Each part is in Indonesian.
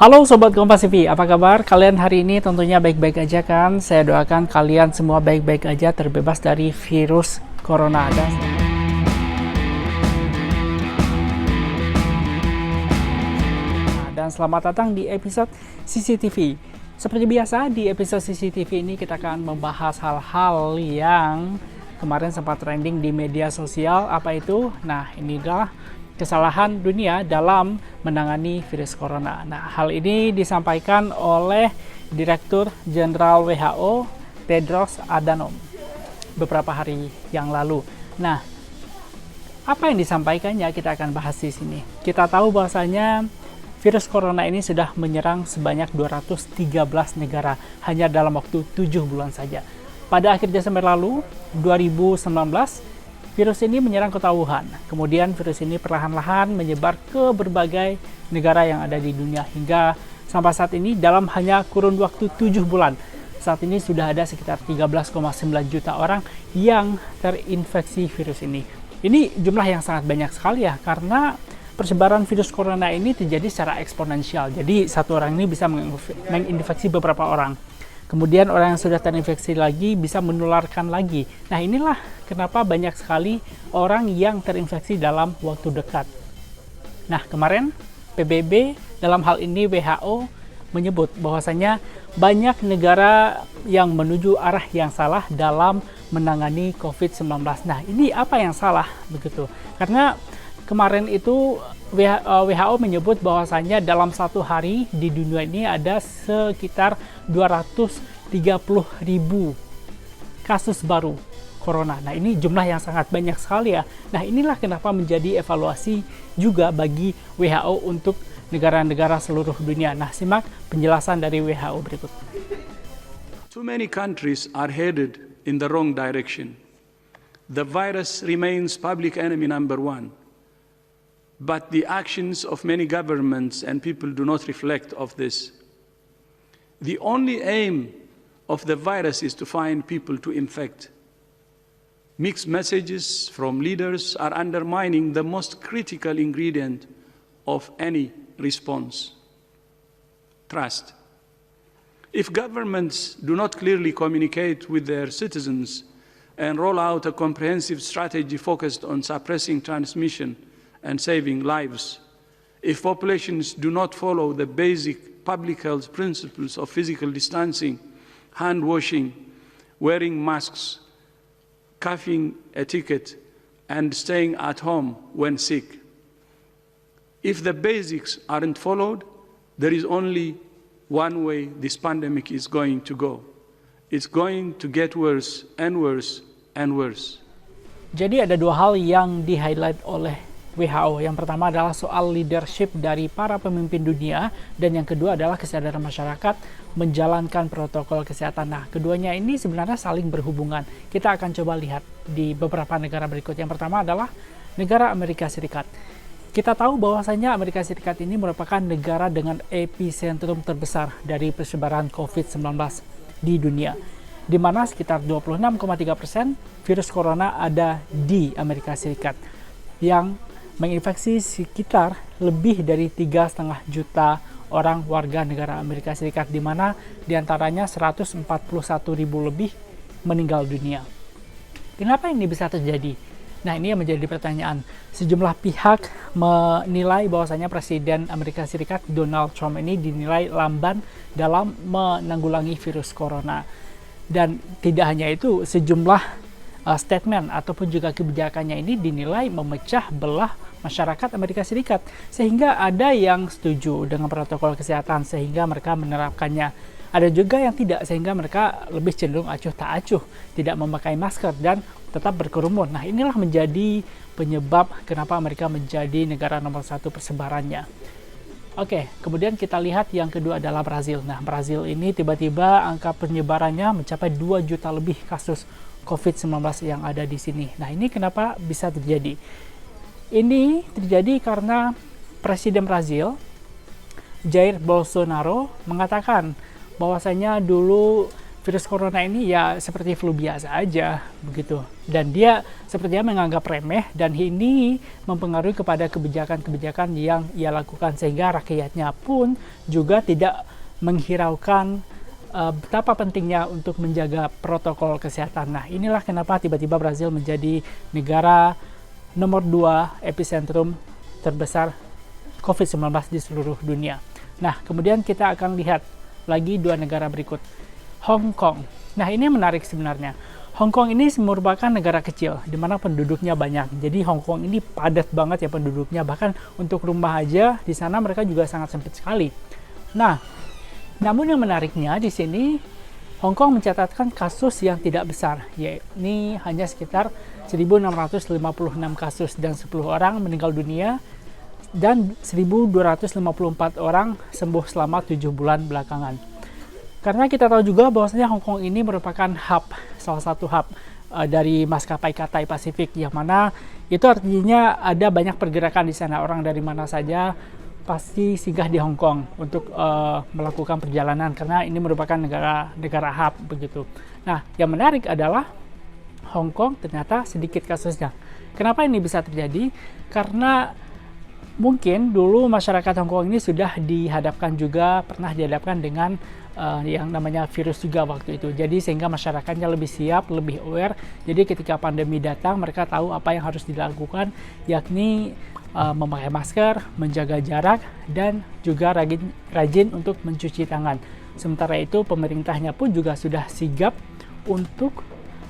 Halo Sobat Kompas TV, apa kabar? Kalian hari ini tentunya baik-baik aja kan? Saya doakan kalian semua baik-baik aja, terbebas dari virus corona. Dan selamat datang di episode CCTV. Seperti biasa, di episode CCTV ini kita akan membahas hal-hal yang kemarin sempat trending di media sosial. Apa itu? Nah, ini adalah kesalahan dunia dalam menangani virus corona. Nah, hal ini disampaikan oleh Direktur Jenderal WHO Tedros Adhanom beberapa hari yang lalu. Nah, apa yang disampaikannya kita akan bahas di sini. Kita tahu bahwasanya virus corona ini sudah menyerang sebanyak 213 negara hanya dalam waktu 7 bulan saja. Pada akhir Desember lalu, 2019, virus ini menyerang kota Wuhan. Kemudian virus ini perlahan-lahan menyebar ke berbagai negara yang ada di dunia hingga sampai saat ini dalam hanya kurun waktu 7 bulan. Saat ini sudah ada sekitar 13,9 juta orang yang terinfeksi virus ini. Ini jumlah yang sangat banyak sekali ya, karena persebaran virus corona ini terjadi secara eksponensial. Jadi satu orang ini bisa menginfeksi beberapa orang. Kemudian orang yang sudah terinfeksi lagi bisa menularkan lagi. Nah, inilah kenapa banyak sekali orang yang terinfeksi dalam waktu dekat. Nah, kemarin PBB dalam hal ini WHO menyebut bahwasanya banyak negara yang menuju arah yang salah dalam menangani COVID-19. Nah, ini apa yang salah begitu? Karena kemarin itu WHO menyebut bahwasanya dalam satu hari di dunia ini ada sekitar 230.000 kasus baru corona. Nah, ini jumlah yang sangat banyak sekali ya. Nah, inilah kenapa menjadi evaluasi juga bagi WHO untuk negara-negara seluruh dunia. Nah, simak penjelasan dari WHO berikut. Too many countries are headed in the wrong direction. The virus remains public enemy number one. But the actions of many governments and people do not reflect of this. The only aim of the virus is to find people to infect. Mixed messages from leaders are undermining the most critical ingredient of any response: trust. If governments do not clearly communicate with their citizens and roll out a comprehensive strategy focused on suppressing transmission and saving lives, if populations do not follow the basic public health principles of physical distancing, hand washing, wearing masks, coughing etiquette, and staying at home when sick, if the basics aren't followed, there is only one way this pandemic is going to go. It's going to get worse and worse and worse. Jadi ada dua hal yang di-highlight oleh WHO. Yang pertama adalah soal leadership dari para pemimpin dunia, dan yang kedua adalah kesadaran masyarakat menjalankan protokol kesehatan. Nah, keduanya ini sebenarnya saling berhubungan. Kita akan coba lihat di beberapa negara berikut. Yang pertama adalah negara Amerika Serikat. Kita tahu bahwasanya Amerika Serikat ini merupakan negara dengan epicentrum terbesar dari persebaran COVID-19 di dunia, di mana sekitar 26,3% virus corona ada di Amerika Serikat, yang menginfeksi sekitar lebih dari 3,5 juta orang warga negara Amerika Serikat, di mana diantaranya 141.000 lebih meninggal dunia. Kenapa ini bisa terjadi? Nah, ini yang menjadi pertanyaan. Sejumlah pihak menilai bahwasanya Presiden Amerika Serikat Donald Trump ini dinilai lamban dalam menanggulangi virus corona. Dan tidak hanya itu, sejumlah statement ataupun juga kebijakannya ini dinilai memecah belah masyarakat Amerika Serikat, sehingga ada yang setuju dengan protokol kesehatan sehingga mereka menerapkannya, ada juga yang tidak sehingga mereka lebih cenderung acuh tak acuh, tidak memakai masker dan tetap berkerumun. Nah, inilah menjadi penyebab kenapa Amerika menjadi negara nomor 1 persebarannya. Oke, kemudian kita lihat yang kedua adalah Brazil. Nah, Brazil ini tiba-tiba angka penyebarannya mencapai 2 juta lebih kasus COVID-19 yang ada di sini. Nah, ini kenapa bisa terjadi? Ini terjadi karena Presiden Brazil, Jair Bolsonaro, mengatakan bahwasanya dulu virus corona ini ya seperti flu biasa aja begitu, dan dia sepertinya menganggap remeh, dan ini mempengaruhi kepada kebijakan-kebijakan yang ia lakukan, sehingga rakyatnya pun juga tidak menghiraukan betapa pentingnya untuk menjaga protokol kesehatan. Nah, inilah kenapa tiba-tiba Brazil menjadi negara nomor 2 epicentrum terbesar COVID-19 di seluruh dunia. Nah, kemudian kita akan lihat lagi 2 negara berikut. Hong Kong. Nah, ini menarik sebenarnya. Hong Kong ini merupakan negara kecil di mana penduduknya banyak. Jadi Hong Kong ini padat banget ya penduduknya. Bahkan untuk rumah aja di sana mereka juga sangat sempit sekali. Nah, namun yang menariknya di sini Hong Kong mencatatkan kasus yang tidak besar, yakni hanya sekitar 1.656 kasus dan 10 orang meninggal dunia dan 1.254 orang sembuh selama 7 bulan belakangan. Karena kita tahu juga bahwasanya Hong Kong ini merupakan salah satu hub dari maskapai Cathay Pacific, yang mana itu artinya ada banyak pergerakan di sana. Orang dari mana saja pasti singgah di Hong Kong untuk melakukan perjalanan, karena ini merupakan negara hub begitu. Nah, yang menarik adalah Hong Kong ternyata sedikit kasusnya. Kenapa ini bisa terjadi? Karena mungkin dulu masyarakat Hong Kong ini sudah pernah dihadapkan dengan yang namanya virus juga waktu itu. Jadi sehingga masyarakatnya lebih siap, lebih aware. Jadi ketika pandemi datang, mereka tahu apa yang harus dilakukan, yakni memakai masker, menjaga jarak, dan juga rajin untuk mencuci tangan. Sementara itu pemerintahnya pun juga sudah sigap untuk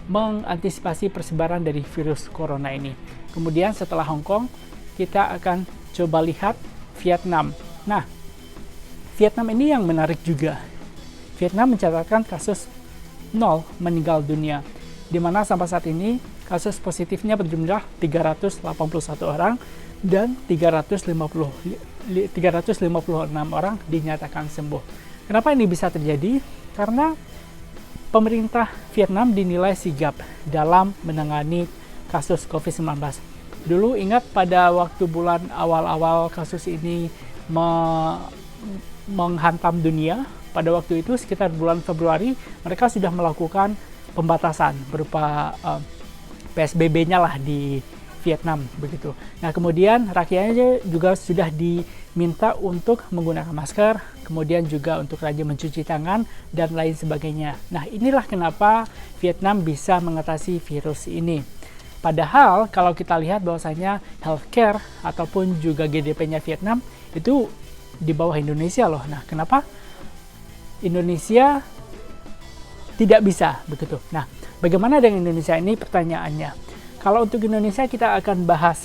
mengantisipasi persebaran dari virus corona ini. Kemudian setelah Hong Kong, kita akan coba lihat Vietnam. Nah, Vietnam ini yang menarik juga. Vietnam mencatatkan kasus 0 meninggal dunia, di mana sampai saat ini kasus positifnya berjumlah 381 orang dan 356 orang dinyatakan sembuh. Kenapa ini bisa terjadi? Karena pemerintah Vietnam dinilai sigap dalam menangani kasus COVID-19. Dulu ingat pada waktu bulan awal-awal kasus ini menghantam dunia, pada waktu itu sekitar bulan Februari mereka sudah melakukan pembatasan berupa PSBB-nya lah di Vietnam begitu. Nah, kemudian rakyatnya juga sudah diminta untuk menggunakan masker, kemudian juga untuk rajin mencuci tangan dan lain sebagainya. Nah, inilah kenapa Vietnam bisa mengatasi virus ini. Padahal kalau kita lihat bahwasanya healthcare ataupun juga GDP-nya Vietnam itu di bawah Indonesia loh. Nah, kenapa Indonesia tidak bisa begitu? Nah, bagaimana dengan Indonesia ini pertanyaannya? Kalau untuk Indonesia kita akan bahas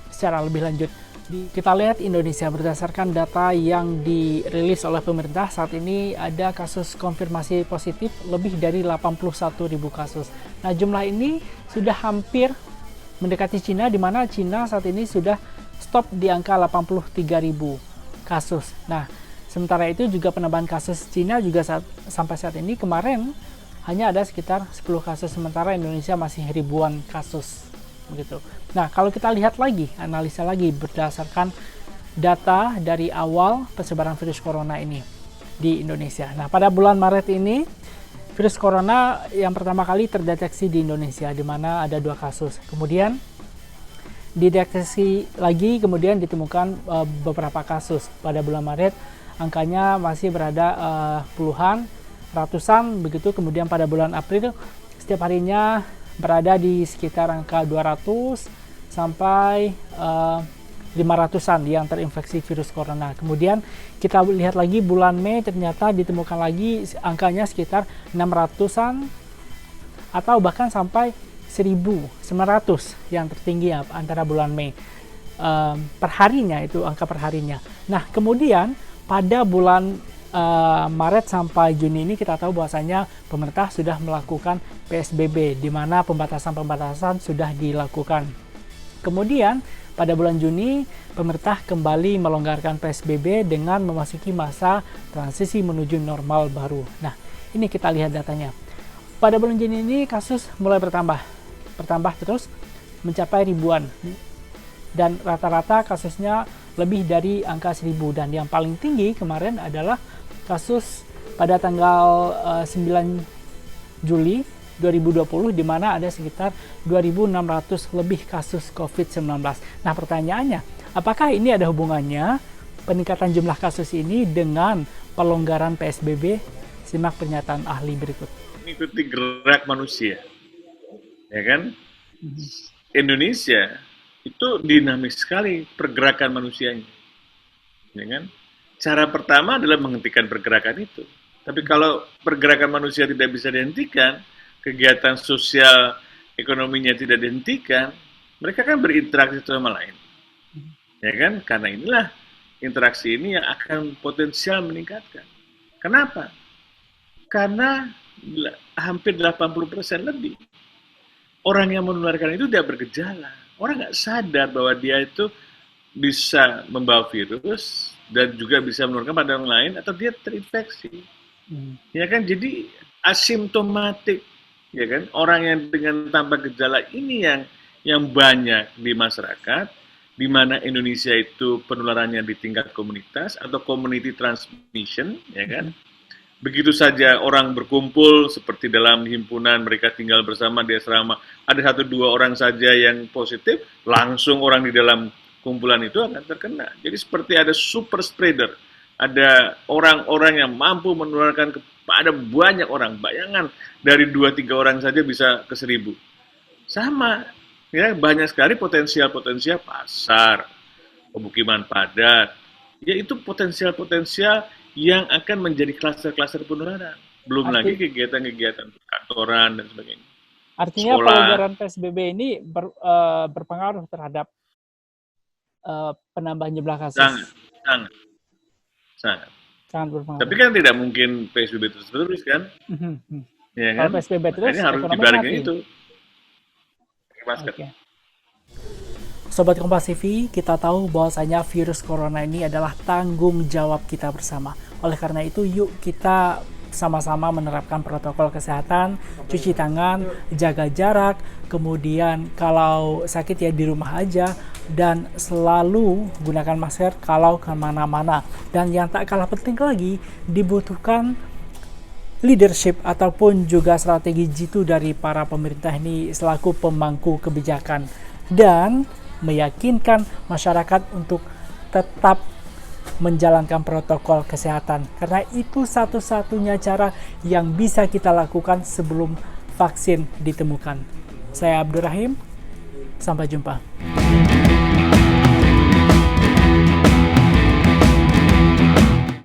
secara lebih lanjut. Kita lihat Indonesia berdasarkan data yang dirilis oleh pemerintah, saat ini ada kasus konfirmasi positif lebih dari 81.000 kasus. Nah, jumlah ini sudah hampir mendekati Cina, di mana Cina saat ini sudah stop di angka 83.000 kasus. Nah, sementara itu juga penambahan kasus Cina juga sampai saat ini kemarin hanya ada sekitar 10 kasus, sementara Indonesia masih ribuan kasus begitu. Nah, kalau kita lihat lagi, analisa lagi berdasarkan data dari awal persebaran virus corona ini di Indonesia. Nah, pada bulan Maret ini virus corona yang pertama kali terdeteksi di Indonesia, di mana ada 2 kasus. Kemudian dideteksi lagi, kemudian ditemukan beberapa kasus. Pada bulan Maret angkanya masih berada puluhan, ratusan begitu. Kemudian pada bulan April setiap harinya berada di sekitar angka 200 sampai 500-an yang terinfeksi virus corona. Kemudian kita lihat lagi bulan Mei, ternyata ditemukan lagi angkanya sekitar 600-an atau bahkan sampai 1.900 yang tertinggi ya, antara bulan Mei perharinya, itu angka perharinya. Nah, kemudian pada bulan Maret sampai Juni ini kita tahu bahwasanya pemerintah sudah melakukan PSBB, di mana pembatasan-pembatasan sudah dilakukan. Kemudian pada bulan Juni pemerintah kembali melonggarkan PSBB dengan memasuki masa transisi menuju normal baru. Nah, ini kita lihat datanya. Pada bulan Juni ini kasus mulai bertambah terus mencapai ribuan, dan rata-rata kasusnya lebih dari angka 1.000, dan yang paling tinggi kemarin adalah kasus pada tanggal 9 Juli 2020, di mana ada sekitar 2.600 lebih kasus COVID-19. Nah, pertanyaannya, apakah ini ada hubungannya peningkatan jumlah kasus ini dengan pelonggaran PSBB? Simak pernyataan ahli berikut. Mengikuti gerak manusia, ya kan? Indonesia itu dinamis sekali pergerakan manusianya, ya kan? Cara pertama adalah menghentikan pergerakan itu. Tapi kalau pergerakan manusia tidak bisa dihentikan, kegiatan sosial ekonominya tidak dihentikan, mereka kan berinteraksi satu sama lain, ya kan? Karena inilah interaksi ini yang akan potensial meningkatkan. Kenapa? Karena hampir 80% lebih orang yang menularkan itu tidak bergejala. Orang nggak sadar bahwa dia itu bisa membawa virus dan juga bisa menularkan pada orang lain atau dia terinfeksi. Ya kan, jadi asimptomatik, ya kan, orang yang dengan tanpa gejala ini yang banyak di masyarakat, di mana Indonesia itu penularannya di tingkat komunitas atau community transmission, ya kan. Begitu saja orang berkumpul seperti dalam himpunan, mereka tinggal bersama di asrama, ada 1-2 orang saja yang positif, langsung orang di dalam kumpulan itu akan terkena. Jadi seperti ada super spreader, ada orang-orang yang mampu menularkan kepada banyak orang. Bayangan dari 2-3 orang saja bisa ke 1.000. Sama, ya, banyak sekali potensial-potensial pasar, pemukiman padat. Yaitu potensial-potensial yang akan menjadi klaster-klaster penularan. Belum lagi kegiatan-kegiatan kantoran dan sebagainya. Artinya pelonggaran PSBB ini berpengaruh terhadap penambahan jumlah kasus. Sangat berpengaruh. Tapi kan tidak mungkin PSBB terus kan? Ya kan? Kalau PSBB terus, ini harus dibarengin itu. Okay. Sobat Kompas TV, kita tahu bahwasanya virus corona ini adalah tanggung jawab kita bersama. Oleh karena itu, yuk kita sama-sama menerapkan protokol kesehatan, cuci tangan, jaga jarak, kemudian kalau sakit ya di rumah aja, dan selalu gunakan masker kalau kemana-mana. Dan yang tak kalah penting lagi, dibutuhkan leadership ataupun juga strategi jitu dari para pemerintah ini selaku pemangku kebijakan. Dan meyakinkan masyarakat untuk tetap menjalankan protokol kesehatan. Karena itu satu-satunya cara yang bisa kita lakukan sebelum vaksin ditemukan. Saya Abdurrahim, sampai jumpa.